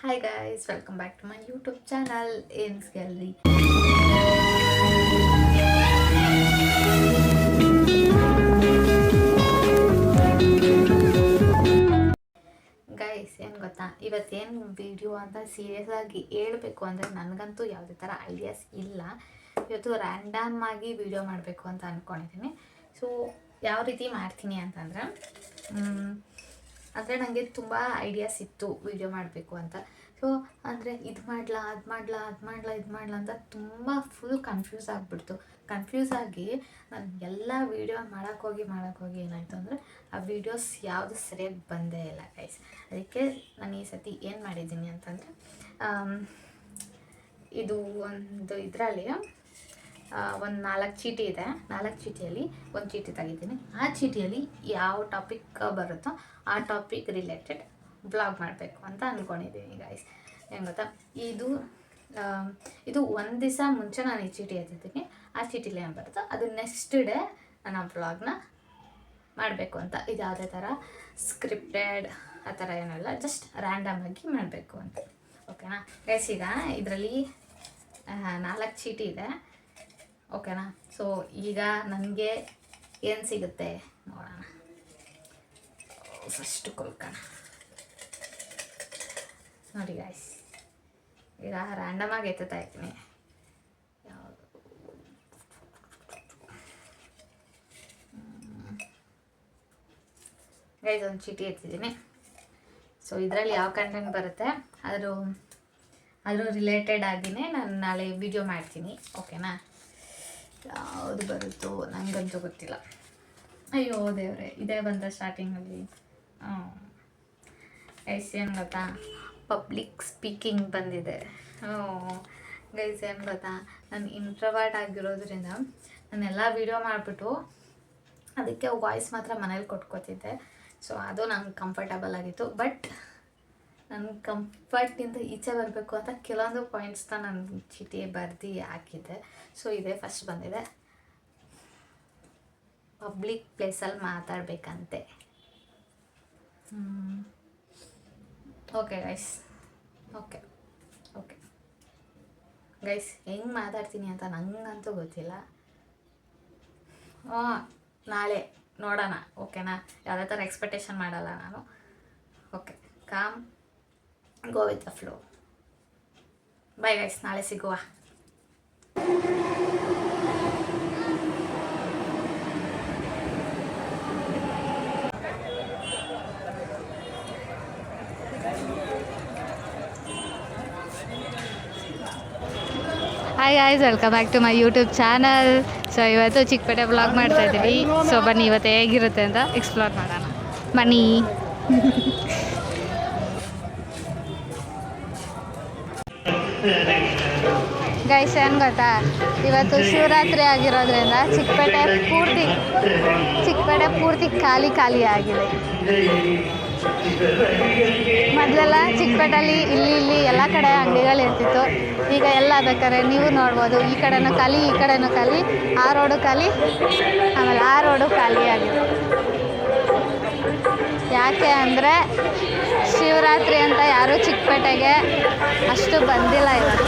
Hi guys, welcome back to my YouTube channel Ains Gallery. Guys ಏನು ಗೊತ್ತಾ, ಇವತ್ತೇನು video ಅಂತ ಸೀರಿಯಸ್ ಆಗಿ ಹೇಳಬೇಕು ಅಂದರೆ ನನಗಂತೂ ಯಾವುದೇ ಥರ ಐಡಿಯಾಸ್ ಇಲ್ಲ. ಇವತ್ತು ರ್ಯಾಂಡಮ್ ಆಗಿ ವಿಡಿಯೋ ಮಾಡಬೇಕು ಅಂತ ಅಂದ್ಕೊಂಡಿದ್ದೀನಿ. ಸೊ ಯಾವ ರೀತಿ ಮಾಡ್ತೀನಿ ಅಂತಂದರೆ ಅಂದರೆ ನನಗೆ ತುಂಬ ಐಡಿಯಾಸ್ ಇತ್ತು ವಿಡಿಯೋ ಮಾಡಬೇಕು ಅಂತ. ಸೊ ಅಂದರೆ ಇದು ಮಾಡಲಾ ಅದು ಮಾಡಲಾ ಇದು ಮಾಡಲಾ ಅಂತ ತುಂಬ ಫುಲ್ ಕನ್ಫ್ಯೂಸ್ ಆಗಿಬಿಡ್ತು. ಕನ್ಫ್ಯೂಸ್ ಆಗಿ ನಾನು ಎಲ್ಲ ವೀಡಿಯೋ ಮಾಡೋಕ್ಕೋಗಿ ಏನಾಯಿತು ಅಂದರೆ ಆ ವೀಡಿಯೋಸ್ ಯಾವುದು ಸರಿಯಾಗಿ ಬಂದೇ ಇಲ್ಲ ಗೈಸ್. ಅದಕ್ಕೆ ನಾನು ಈ ಸತಿ ಏನು ಮಾಡಿದ್ದೀನಿ ಅಂತಂದರೆ, ಇದು ಒಂದು ಇದರಲ್ಲಿ ಒಂದು 4 ಚೀಟಿ ಇದೆ. 4 ಚೀಟಿಯಲ್ಲಿ ಒಂದು ಚೀಟಿ ತೆಗಿತೀನಿ. ಆ ಚೀಟಿಯಲ್ಲಿ ಯಾವ ಟಾಪಿಕ್ ಬರುತ್ತೋ ಆ ಟಾಪಿಕ್ ರಿಲೇಟೆಡ್ ಬ್ಲಾಗ್ ಮಾಡಬೇಕು ಅಂತ ಅಂದ್ಕೊಂಡಿದ್ದೀನಿ ಗೈಸ್. ಏನು ಗೊತ್ತಾ, ಇದು ಒಂದು ದಿವಸ ಮುಂಚೆ ನಾನು ಈ ಚೀಟಿ ಎತ್ತಿದ್ದೀನಿ. ಆ ಚೀಟಿಲಿ ಏನು ಬರುತ್ತೋ ಅದು ನೆಕ್ಸ್ಟ್ ಡೇ ನಾನು ಆ ಬ್ಲಾಗ್ನ ಮಾಡಬೇಕು ಅಂತ. ಇದು ಯಾವುದೇ ಥರ ಸ್ಕ್ರಿಪ್ಟೆಡ್ ಆ ಥರ ಏನಿಲ್ಲ, ಜಸ್ಟ್ ರ್ಯಾಂಡಮ್ ಆಗಿ ಮಾಡಬೇಕು ಅಂತ. ಓಕೆನಾ ಗೈಸ್, ಈಗ ಇದರಲ್ಲಿ 4 ಚೀಟಿ ಇದೆ. ಓಕೆನಾ, ಸೊ ಈಗ ನನಗೆ ಏನು ಸಿಗುತ್ತೆ ನೋಡೋಣ. ಫಸ್ಟು ಕೊಲ್ಕೋಣ ನೋಡಿ ಗೈಸ್. ಈಗ ರ್ಯಾಂಡಮಾಗಿ ಎತ್ತುತ್ತಾ ಇರ್ತೀನಿ. ಗೈಸ್, ಒಂದು ಚೀಟಿ ಎತ್ತಿದ್ದೀನಿ. ಸೊ ಇದರಲ್ಲಿ ಯಾವ ಕಂಟೆಂಟ್ ಬರುತ್ತೆ ಅದ್ರ ರಿಲೇಟೆಡ್ ಆಗಿಯೇ ನಾನು ನಾಳೆ ವಿಡಿಯೋ ಮಾಡ್ತೀನಿ. ಓಕೆನಾ, ಯಾವುದು ಬರುತ್ತೋ ನನಗಂತೂ ಗೊತ್ತಿಲ್ಲ. ಅಯ್ಯೋ ದೇವ್ರೆ, ಇದೇ ಬಂದ ಸ್ಟಾರ್ಟಿಂಗಲ್ಲಿ. ಗೈಸ್ ಏನು ಗೊತ್ತಾ, ಪಬ್ಲಿಕ್ ಸ್ಪೀಕಿಂಗ್ ಬಂದಿದೆ. ಗೈಸ್ ಏನು ಗೊತ್ತಾ, ನಾನು ಇಂಟ್ರವರ್ಟ್ ಆಗಿರೋದ್ರಿಂದ ನಾನೆಲ್ಲ ವೀಡಿಯೋ ಮಾಡಿಬಿಟ್ಟು ಅದಕ್ಕೆ ವಾಯ್ಸ್ ಮಾತ್ರ ಮನೇಲಿ ಕೊಟ್ಕೋತಿದ್ದೆ. ಸೊ ಅದು ನಂಗೆ ಕಂಫರ್ಟಬಲ್ ಆಗಿತ್ತು. ಬಟ್ ನನ್ನ ಕಂಫರ್ಟಿಂದ ಈಚೆ ಬರಬೇಕು ಅಂತ ಕೆಲವೊಂದು ಪಾಯಿಂಟ್ಸ್ನ ನಾನು ಚೀಟಿ ಬರೆದು ಹಾಕಿದ್ದೆ. ಸೊ ಇದೇ ಫಸ್ಟ್ ಬಂದಿದೆ. ಪಬ್ಲಿಕ್ ಪ್ಲೇಸಲ್ಲಿ ಮಾತಾಡಬೇಕಂತೆ. ಓಕೆ ಗೈಸ್, ಓಕೆ ಗೈಸ್, ಹೆಂಗೆ ಮಾತಾಡ್ತೀನಿ ಅಂತ ನನಗಂತೂ ಗೊತ್ತಿಲ್ಲ. ನಾಳೆ ನೋಡೋಣ. ಓಕೆನಾ, ಯಾವುದೇ ಥರ ಎಕ್ಸ್ಪೆಕ್ಟೇಷನ್ ಮಾಡಲ್ಲ ನಾನು. Okay, calm, go with the flow. Bye guys, ನಾಳೆ ಸಿಗುವ. Hi guys, welcome back to my YouTube channel. So ಇವತ್ತು ಚಿಕ್ಕಪೇಟೆ ಬ್ಲಾಗ್ ಮಾಡ್ತಾ ಇದ್ದೀವಿ. ಸೊ ಬನ್ನಿ ಇವತ್ತು ಹೇಗಿರುತ್ತೆ ಅಂತ ಎಕ್ಸ್ಪ್ಲೋರ್ ಮಾಡೋಣ. ಬನ್ನಿ. ಗೈಸ್ ಏನು ಗೊತ್ತಾ, ಇವತ್ತು ಶಿವರಾತ್ರಿ ಆಗಿರೋದ್ರಿಂದ ಚಿಕ್ಕಪೇಟೆ ಪೂರ್ತಿ ಖಾಲಿ ಆಗಿದೆ. ಮೊದಲೆಲ್ಲ ಚಿಕ್ಕಪೇಟೆಯಲ್ಲಿ ಇಲ್ಲಿ ಎಲ್ಲ ಕಡೆ ಅಂಗಡಿಗಳು ಇರ್ತಿತ್ತು. ಈಗ ಎಲ್ಲ ಬೇಕಾದ್ರೆ ನೀವು ನೋಡ್ಬೋದು, ಈ ಕಡೆನೂ ಖಾಲಿ, ಆ ರೋಡು ಖಾಲಿ, ಆಮೇಲೆ ಆ ರೋಡು ಖಾಲಿ ಆಗಿದೆ. ಯಾಕೆ ಅಂದರೆ ಶಿವರಾತ್ರಿ ಅಂತ ಯಾರೂ ಚಿಕ್ಕಪೇಟೆಗೆ ಅಷ್ಟು ಬಂದಿಲ್ಲ ಇವತ್ತು.